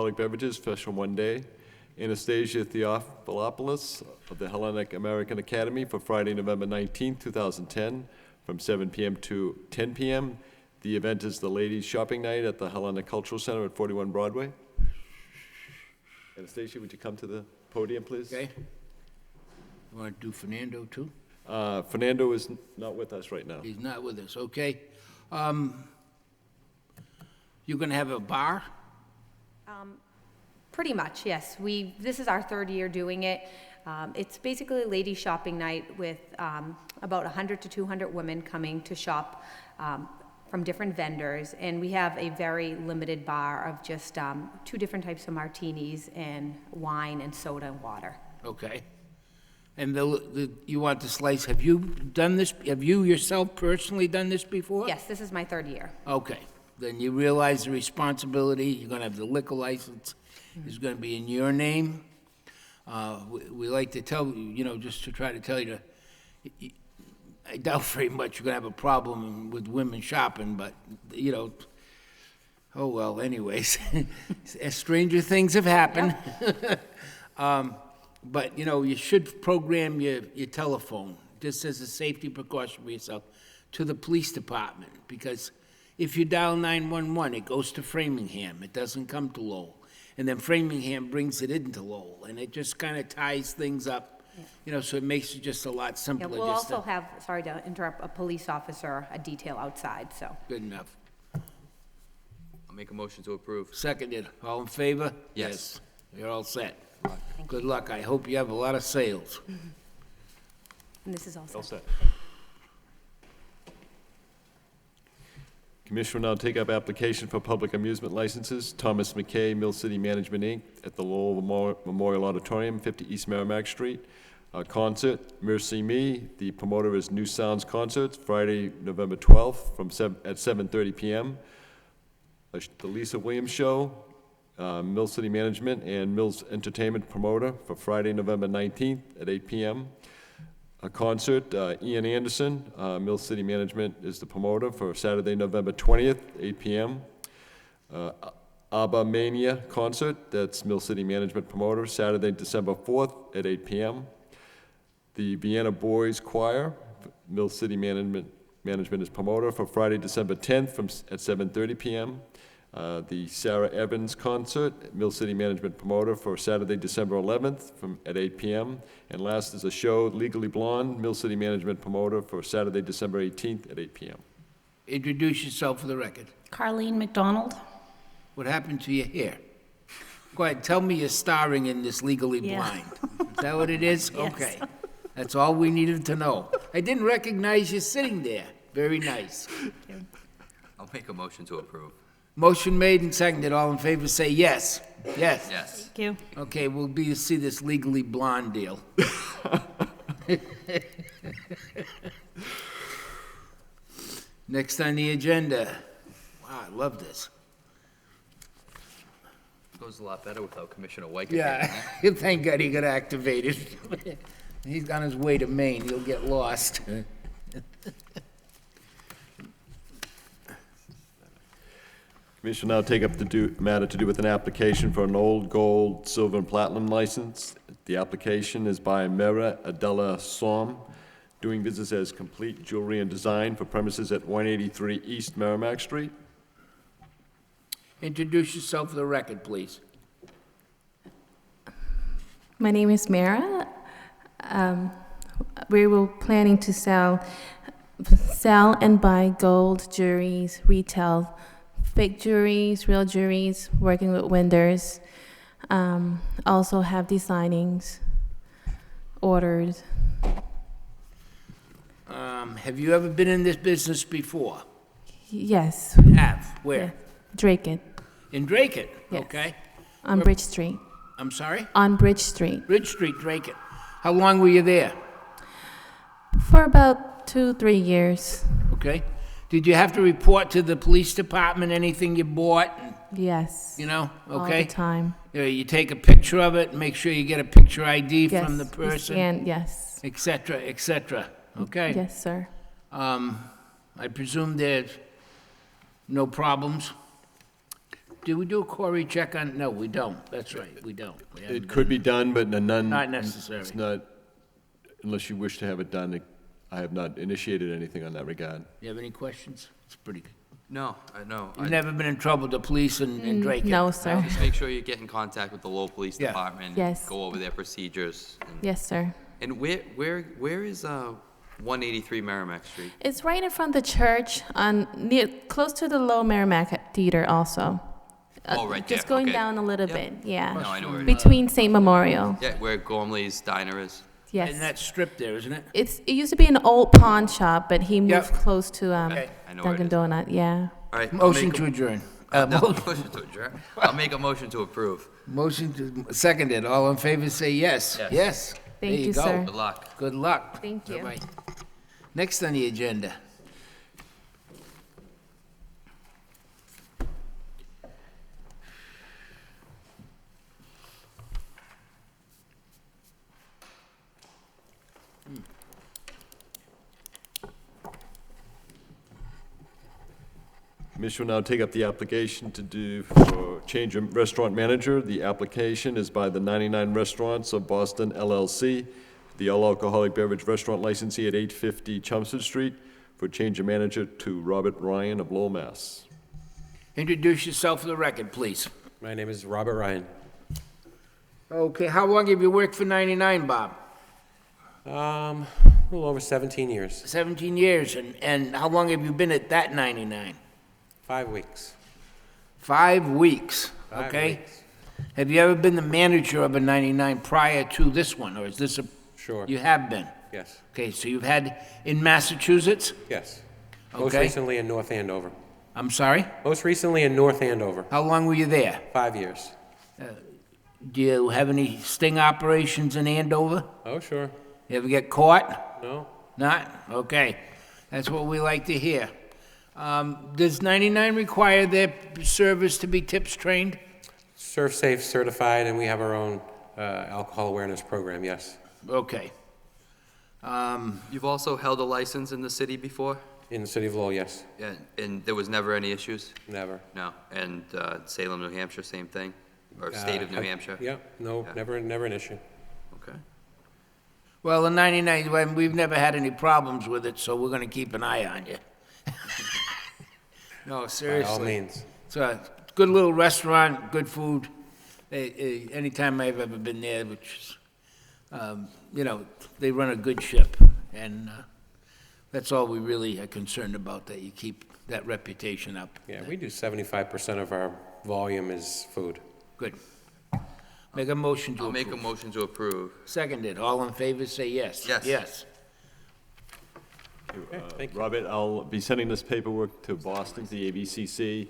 alcoholic beverages, fresh from one day. Anastasia Theophilopoulos of the Hellenic American Academy for Friday, November 19th, 2010, from 7 p.m. to 10 p.m. The event is the Ladies Shopping Night at the Hellenic Cultural Center at 41 Broadway. Anastasia, would you come to the podium, please? Okay. You want to do Fernando, too? Fernando is not with us right now. He's not with us, okay. You're going to have a bar? Pretty much, yes. This is our third year doing it. It's basically a ladies shopping night with about 100 to 200 women coming to shop from different vendors, and we have a very limited bar of just 2 different types of martinis and wine and soda and water. Okay. And you want the slice, have you done this, have you yourself personally done this before? Yes, this is my third year. Okay. Then you realize the responsibility, you're going to have the liquor license, is going to be in your name. We like to tell you, just to try to tell you I doubt very much you're going to have a problem with women shopping, but, oh well, anyways. Stranger things have happened. Yep. But, you should program your telephone, just as a safety precaution for yourself, to the police department, because if you dial 911, it goes to Framingham. It doesn't come to Lowell. And then Framingham brings it into Lowell, and it just kind of ties things up, so it makes it just a lot simpler. Yeah, we'll also have, sorry to interrupt, a police officer, a detail outside, so. Good enough. I'll make a motion to approve. Seconded. All in favor? Yes. You're all set. Good luck. I hope you have a lot of sales. And this is all set. All set. Commission will now take up application for public amusement licenses. Thomas McKay, Mill City Management, Inc., at the Lowell Memorial Auditorium, 50 East Merrimack Street. Concert, Mercy Me. The promoter is New Sounds Concerts, Friday, November 12th at 7:30 p.m. The Lisa Williams Show, Mill City Management and Mills Entertainment promoter for Friday, November 19th at 8 p.m. A concert, Ian Anderson, Mill City Management is the promoter for Saturday, November 20th, 8 p.m. ABBA Mania concert, that's Mill City Management promoter, Saturday, December 4th at 8 p.m. The Vienna Boys Choir, Mill City Management is promoter for Friday, December 10th at 7:30 p.m. The Sarah Evans concert, Mill City Management promoter for Saturday, December 11th at 8 p.m. And last is a show, Legally Blonde, Mill City Management promoter for Saturday, December 18th at 8 p.m. Introduce yourself for the record. Carlene McDonald. What happened to your hair? Go ahead, tell me you're starring in this Legally Yeah. Blind. Is that what it is? Yes. Okay. That's all we needed to know. I didn't recognize you sitting there. Very nice. I'll make a motion to approve. Motion made and seconded. All in favor say yes. Yes. Yes. Thank you. Okay, we'll see this Legally Blonde deal. Next on the agenda. Wow, I love this. Goes a lot better without Commissioner White. Yeah, thank God he got activated. He's on his way to Maine. He'll get lost. Commission will now take up the matter to do with an application for an old gold, silver, and platinum license. The application is by Mera Adela Som, doing business as Complete Jewelry and Design for premises at 183 East Merrimack Street. Introduce yourself for the record, please. My name is Mara. We were planning to sell and buy gold jewelries, retail, fake jewelries, real jewelries, working with vendors. Also have designings ordered. Have you ever been in this business before? Yes. Have. Where? Yeah. Draken, In Draken? Yes. Okay. on Bridge Street. I'm sorry? On Bridge Street. Bridge Street, Draken. How long were you there? For about 2-3 years. Okay. Did you have to report to the police department anything you bought? Yes. Okay? All the time. You take a picture of it, make sure you get a picture ID Yes. from the we person, scan, yes. et cetera, okay? Yes, sir. I presume there's no problems? do we do a query check on, no, we don't, that's right, we don't. We haven't It could be done, but none. Not necessary. It's not, unless you wish to have it done. I have not initiated anything on that regard. You have any questions? It's pretty good. No, I know. You've never been in trouble with the police in Drake? No, sir. Just make sure you get in contact with the Lowell Police Yeah. Department. Yes. Go over their procedures. Yes, sir. And where is 183 Merrimack Street? It's right in front of the church, close to the Low Merrimack Theater also. Oh, right Just there, going okay. down a little Yep. bit, yeah. No, I know where it is. Between St. Memorial, Yeah, where Gormley's Diner is. yes. And that strip there, isn't it? It used to be an old pawn shop, but he moved Yep. close to Okay. I know where it Dunkin' is. Donut, yeah. All right. Motion to adjourn. No, motion to adjourn. I'll make a motion to approve. Motion to, seconded, all in favor, say yes. Yes. Yes. Thank There you, go. sir. Good luck. Good luck. Thank you. Bye-bye. Next on the agenda. Commission will now take up the application to do for change of restaurant manager. The application is by the 99 Restaurants of Boston LLC, the all-alcoholic beverage restaurant licensee at 850 Chelmsford Street, for change of manager to Robert Ryan of Lowell, Mass. Introduce yourself for the record, please. My name is Robert Ryan. Okay, how long have you worked for 99, Bob? A little over 17 years. 17 years, and how long have you been at that 99? 5 weeks. 5 weeks, 5 okay? weeks. Have you ever been the manager of a 99 prior to this one, or is this a? Sure. You have been? Yes. Okay, so you've had in Massachusetts? Yes. Most Okay. recently in North Andover. I'm sorry? Most recently in North Andover. How long were you there? 5 years. Do you have any sting operations in Andover? Oh, sure. You ever get caught? No? Not? Okay. That's what we like to hear. Does 99 require their servers to be tips trained? Serve Safe certified, and we have our own alcohol awareness program, yes. Okay. You've also held a license in the city before? In the city of Lowell, yes. Yeah, and there was never any issues? Never. No. And Salem, New Hampshire, same thing? Or state of New Hampshire? Yep, no, Yeah. never an issue. Okay. Well, the 99, well, we've never had any problems with it, so we're going to keep an eye on you. No, By seriously. all means. It's a good little restaurant, good food. Anytime I've ever been there, which is, they run a good ship. And that's all we really are concerned about, that you keep that reputation up. Yeah, we do 75% of our volume is food. Good. Make a motion to I'll make a approve. motion to approve. Seconded. All in favor, say yes. Yes. Yes. Thank you. Robert, I'll be sending this paperwork to Boston, to the ABCC,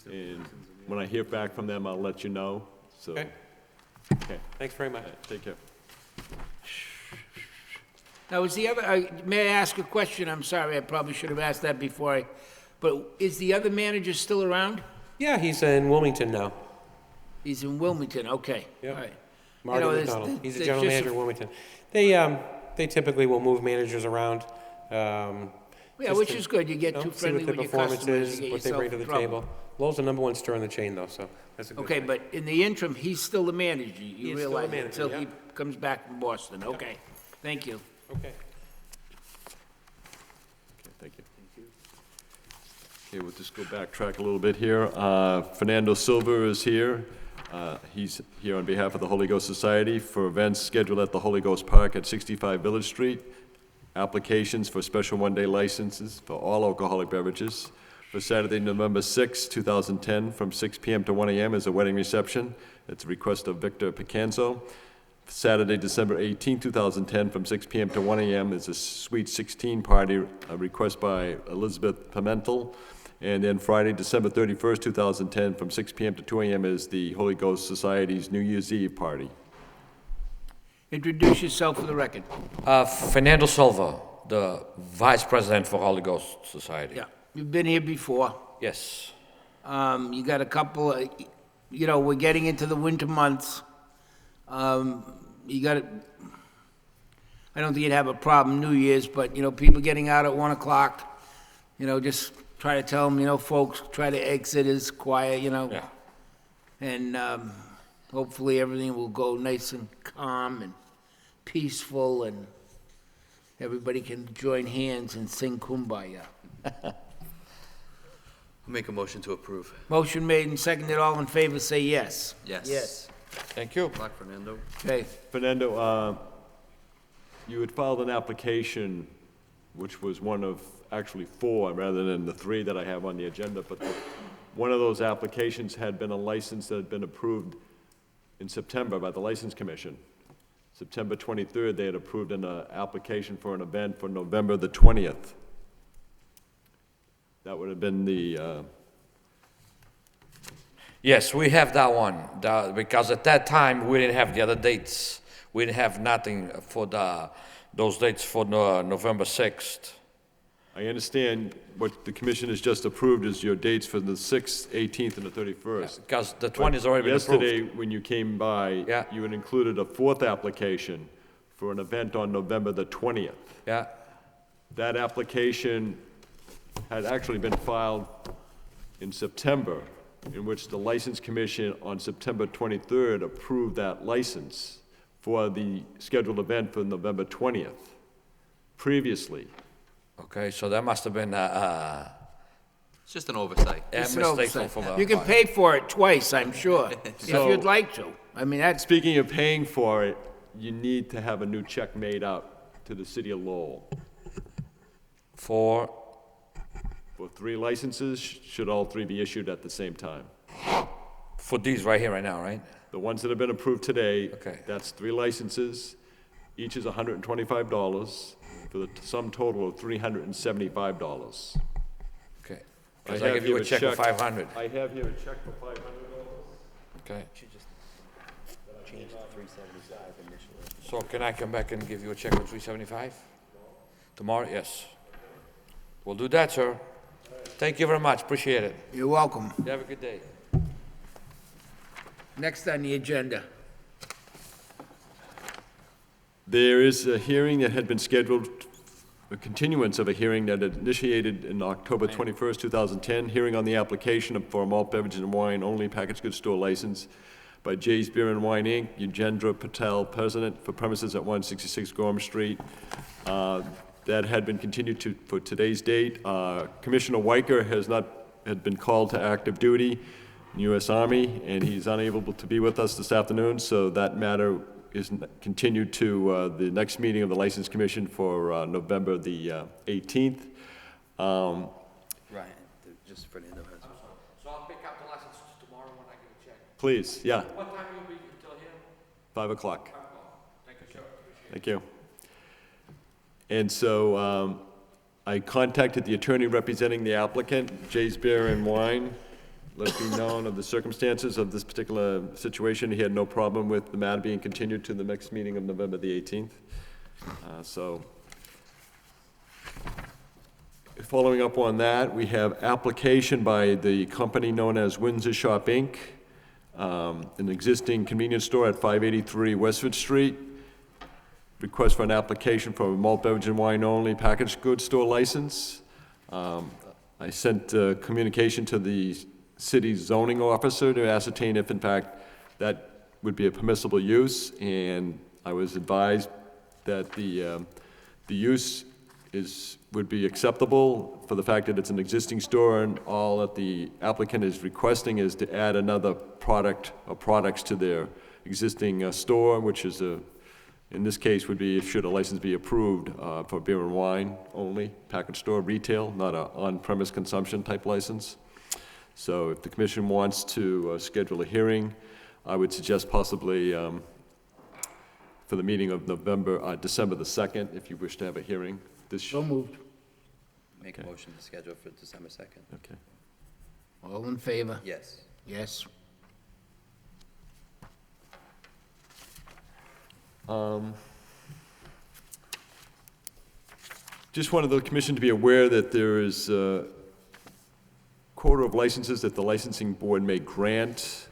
and when I hear back from them, I'll let you know, so. Okay. Okay, Thanks very much. take care. Now, is the other, may I ask a question? I'm sorry, I probably should have asked that before but is the other manager still around? Yeah, he's in Wilmington now. He's in Wilmington, okay. Yep. All right. Marty there's- McDonald. He's the there's general just a- manager of Wilmington. They typically will move managers around. Yeah, just which to, is good. You get too see friendly what their with your performance customers, is, you get what they yourself bring to in the trouble. table. Lowell's the number one store in the chain, though, so that's a good Okay, thing. but in the interim, he's still the manager, He you is still the realize, manager, until he yeah. comes back from Boston, okay. Thank you. Okay. Okay, thank you. Okay, we'll just go backtrack a little bit here. Fernando Silva is here. He's here on behalf of the Holy Ghost Society for events scheduled at the Holy Ghost Park at 65 Village Street. Applications for special one-day licenses for all alcoholic beverages. For Saturday, November 6, 2010, from 6 p.m. to 1 a.m. is a wedding reception. It's a request of Victor Picanzo. Saturday, December 18, 2010, from 6 p.m. to 1 a.m. is a Sweet 16 party, a request by Elizabeth Pimentel. And then Friday, December 31st, 2010, from 6 p.m. to 2 a.m. is the Holy Ghost Society's New Year's Eve party. Introduce yourself for the record. Fernando Silva, the Vice President for Holy Ghost Society. Yeah, you've been here before. Yes. You got a couple, we're getting into the winter months. You got, I don't think you'd have a problem New Year's, but, people getting out at 1 o'clock, just try to tell them, folks, try to exit as quiet, Yeah. And hopefully everything will go nice and calm and peaceful, and everybody can join hands and sing Kumbaya. I'll make a motion to approve. Motion made and seconded, all in favor, say yes. Yes. Yes. Thank you. Good luck, Fernando. Okay, Fernando, you had filed an application, which was one of actually 4, rather than the 3 that I have on the agenda, but one of those applications had been a license that had been approved in September by the License Commission. September 23rd, they had approved an application for an event for November the 20th. That would have been the, Yes, we have that one, because at that time, we didn't have the other dates. We didn't have nothing for those dates for November 6th. I understand what the commission has just approved is your dates for the 6th, 18th, and the 31st. Because the 20 has already been Yesterday, approved. when you came by, Yeah. you had included a 4th application for an event on November the 20th. Yeah, That application had actually been filed in September, in which the License Commission on September 23rd approved that license for the scheduled event for November 20th previously. okay, so that must have been a It's just an oversight. It's an mistake oversight. from the... You can pay for it twice, I'm sure, if you'd like to. I mean, that's, Speaking of paying for it, you need to have a new check made out to the city of Lowell. For, For 3 licenses, should all 3 be issued at the same time. for these right here, right now, right? The ones that have been approved today, Okay. that's 3 licenses, each is $125, for the sum total of $375. Okay. Because I give you a check for 500. I have here a check for $500. Okay. So can I come back and give you a check for 375? Tomorrow? Yes. We'll do that, sir. Thank you very much, appreciate it. you're welcome. You have a good day. Next on the agenda. There is a hearing that had been scheduled, a continuance of a hearing that had initiated in October 21st, 2010, hearing on the application for a malt beverages and wine only packaged goods store license by Jay's Beer and Wine, Inc., Yujendra Patel, president, for premises at 166 Gorham Street. That had been continued for today's date. Commissioner Weicker had been called to active duty in the U.S. Army, and he's unable to be with us this afternoon, so that matter is continued to the next meeting of the License Commission for November the 18th. Right, just Fernando has. So I'll pick up the license tomorrow when I get a check. Please, yeah, What time will be until here? 5 o'clock. Thank you, sir. Thank you. And so I contacted the attorney representing the applicant, Jay's Beer and Wine, let it be known of the circumstances of this particular situation. He had no problem with the matter being continued to the next meeting of November the 18th. So, following up on that, we have application by the company known as Windsor Shop, Inc., an existing convenience store at 583 Westford Street. Request for an application for a malt beverage and wine only packaged goods store license. I sent communication to the city's zoning officer to ascertain if in fact that would be a permissible use, and I was advised that the use would be acceptable for the fact that it's an existing store, and all that the applicant is requesting is to add another product or products to their existing store, which is in this case would be, should a license be approved, for beer and wine only, package store, retail, not a on-premise consumption type license. So if the commission wants to schedule a hearing, I would suggest possibly for the meeting of December the 2nd, if you wish to have a hearing. So moved. Make a motion to schedule for December 2nd. Okay. All in favor? Yes. Yes. Just wanted the commission to be aware that there is a quota of licenses that the licensing board may grant.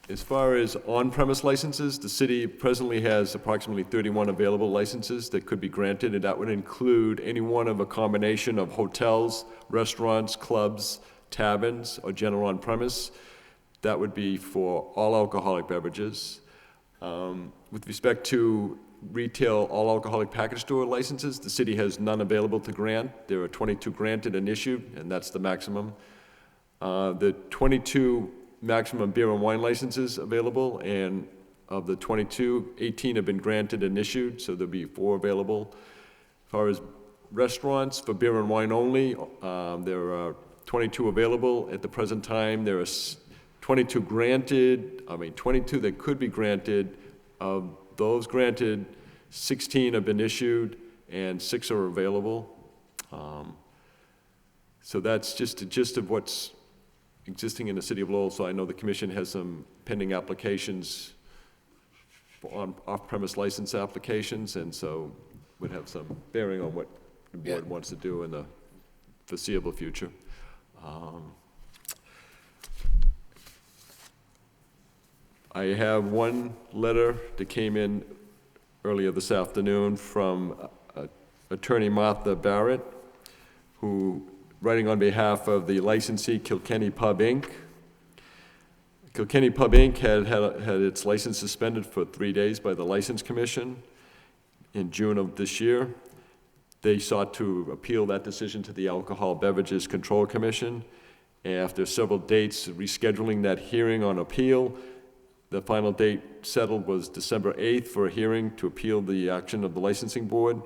As far as on-premise licenses, the city presently has approximately 31 available licenses that could be granted, and that would include any one of a combination of hotels, restaurants, clubs, taverns or general on-premise. That would be for all alcoholic beverages. With respect to retail all alcoholic package store licenses, the city has none available to grant. There are 22 granted and issued, and that's the maximum. The 22 maximum beer and wine licenses available, and of the 22, 18 have been granted and issued, so there'll be 4 available. As far as restaurants for beer and wine only, there are 22 available. At the present time, there are 22 that could be granted. Of those granted, 16 have been issued and 6 are available. So that's just a gist of what's existing in the city of Lowell. So I know the commission has some pending applications on off-premise license applications, and so would have some bearing on what the board wants to do in the foreseeable future. I have one letter that came in earlier this afternoon from Attorney Martha Barrett, who, writing on behalf of the licensee Kilkenny Pub, Inc. Kilkenny Pub, Inc. had its license suspended for 3 days by the License Commission in June of this year. They sought to appeal that decision to the Alcohol Beverages Control Commission. After several dates rescheduling that hearing on appeal, the final date settled was December 8th for a hearing to appeal the action of the licensing board.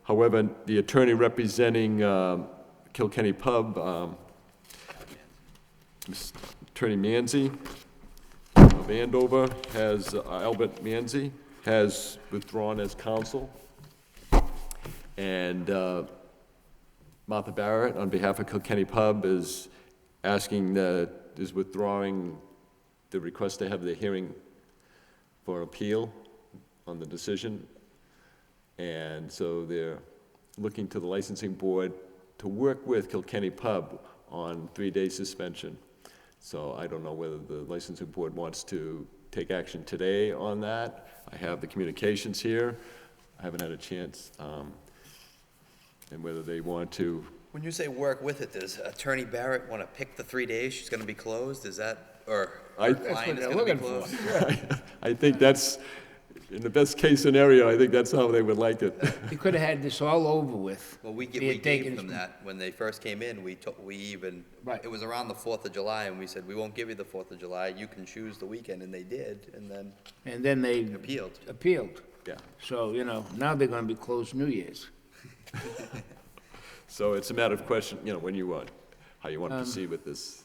However, the attorney representing Kilkenny Pub, Attorney Manzi of Andover, Albert Manzi, has withdrawn as counsel. And Martha Barrett, on behalf of Kilkenny Pub, is withdrawing the request to have the hearing for appeal on the decision. And so they're looking to the licensing board to work with Kilkenny Pub on 3-day suspension. So I don't know whether the licensing board wants to take action today on that. I have the communications here. I haven't had a chance, and whether they want to. When you say work with it, does Attorney Barrett want to pick the 3 days she's going to be closed? Is that, or her client is going to be closed? I think that's, in the best case scenario, I think that's how they would like it. You could have had this all over with. Well, we They had taken gave them that when they first came in. Right. It was around the 4th of July, and we said, we won't give you the 4th of July. You can choose the weekend, and they did, and then And then they appealed. appealed. Yeah. So, now they're gonna be closed New Year's. So it's a matter of question, when you want, how you want to proceed with this.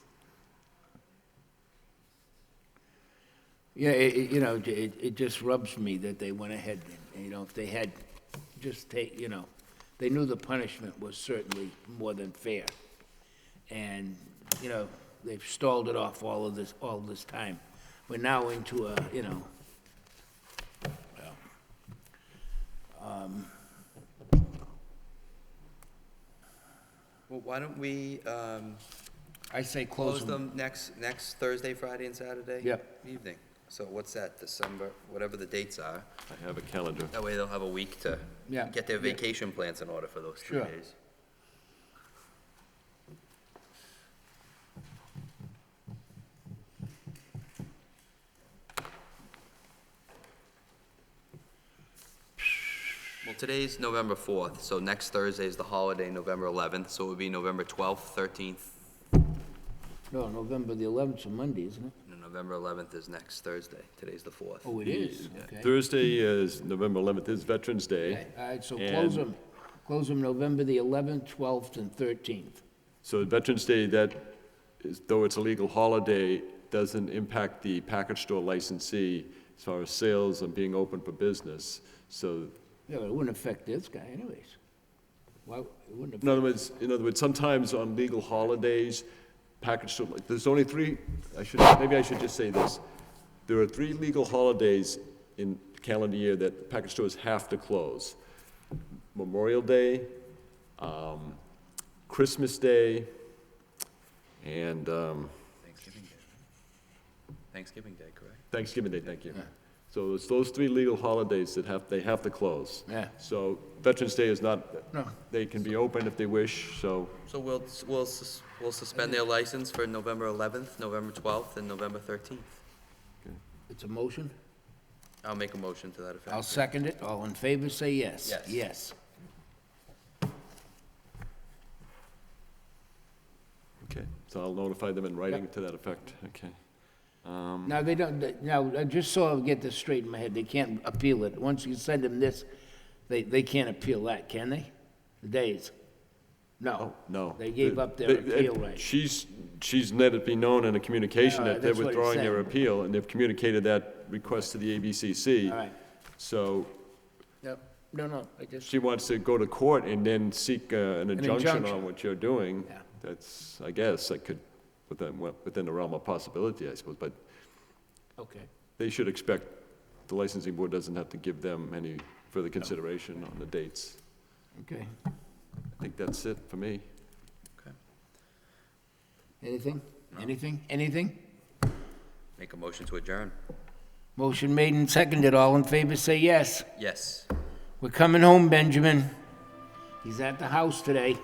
Yeah, it just rubs me that they went ahead, and, if they had just they knew the punishment was certainly more than fair. And, they've stalled it off all this time. We're now into a, Well, why don't we I say close them next Thursday, Friday, and Saturday? Yep. Evening. So what's that, December, whatever the dates are? I have a calendar. That way they'll have a week to Yeah. get their vacation plans in order for those 3 Sure. days. Well, today's November 4th, so next Thursday is the holiday, November 11th, so it would be November 12th, 13th, No, November the 11th, a Monday, isn't it? and November 11th is next Thursday. Today's the 4th. Oh, it is, okay. Thursday is November 11th, is Veterans Day. Okay, all right, so And- close them November the 11th, 12th, and 13th. So Veterans Day, that is, though it's a legal holiday, doesn't impact the package store licensee as far as sales and being open for business. So, Yeah, but it wouldn't affect this guy anyways. Why, it wouldn't affect. in other words, sometimes on legal holidays, package store, there's only 3, maybe I should just say this. There are 3 legal holidays in the calendar year that package stores have to close. Memorial Day, Christmas Day, and Thanksgiving Day. Thanksgiving Day, correct? Thanksgiving Day, thank you. So it's those 3 legal holidays that they have to close. Yeah. So Veterans Day is not, No. they can be open if they wish, so, So we'll suspend their license for November 11th, November 12th, and November 13th. It's a motion? I'll make a motion to that effect. I'll second it. All in favor, say yes. Yes. Yes. okay. So I'll notify them in writing to that effect, okay. Now, they don't, now, just so I get this straight in my head, they can't appeal it. Once you send them this, they can't appeal that, can they? The days? No. No. They gave up their appeal right. She's let it be known in a communication that they're that's what it withdrawing their said. appeal, and they've communicated that request to the ABCC. All right. So No, I just, she wants to go to court and then seek an injunction injunction. on what you're doing. Yeah. That's, I guess, that could, within the realm of possibility, I suppose, but okay. they should expect, the licensing board doesn't have to give them any further consideration on the dates. Okay. I think that's it for me. Okay. Anything? Anything? Make a motion to adjourn. Motion made and seconded. All in favor, say yes. Yes. We're coming home, Benjamin. He's at the house today.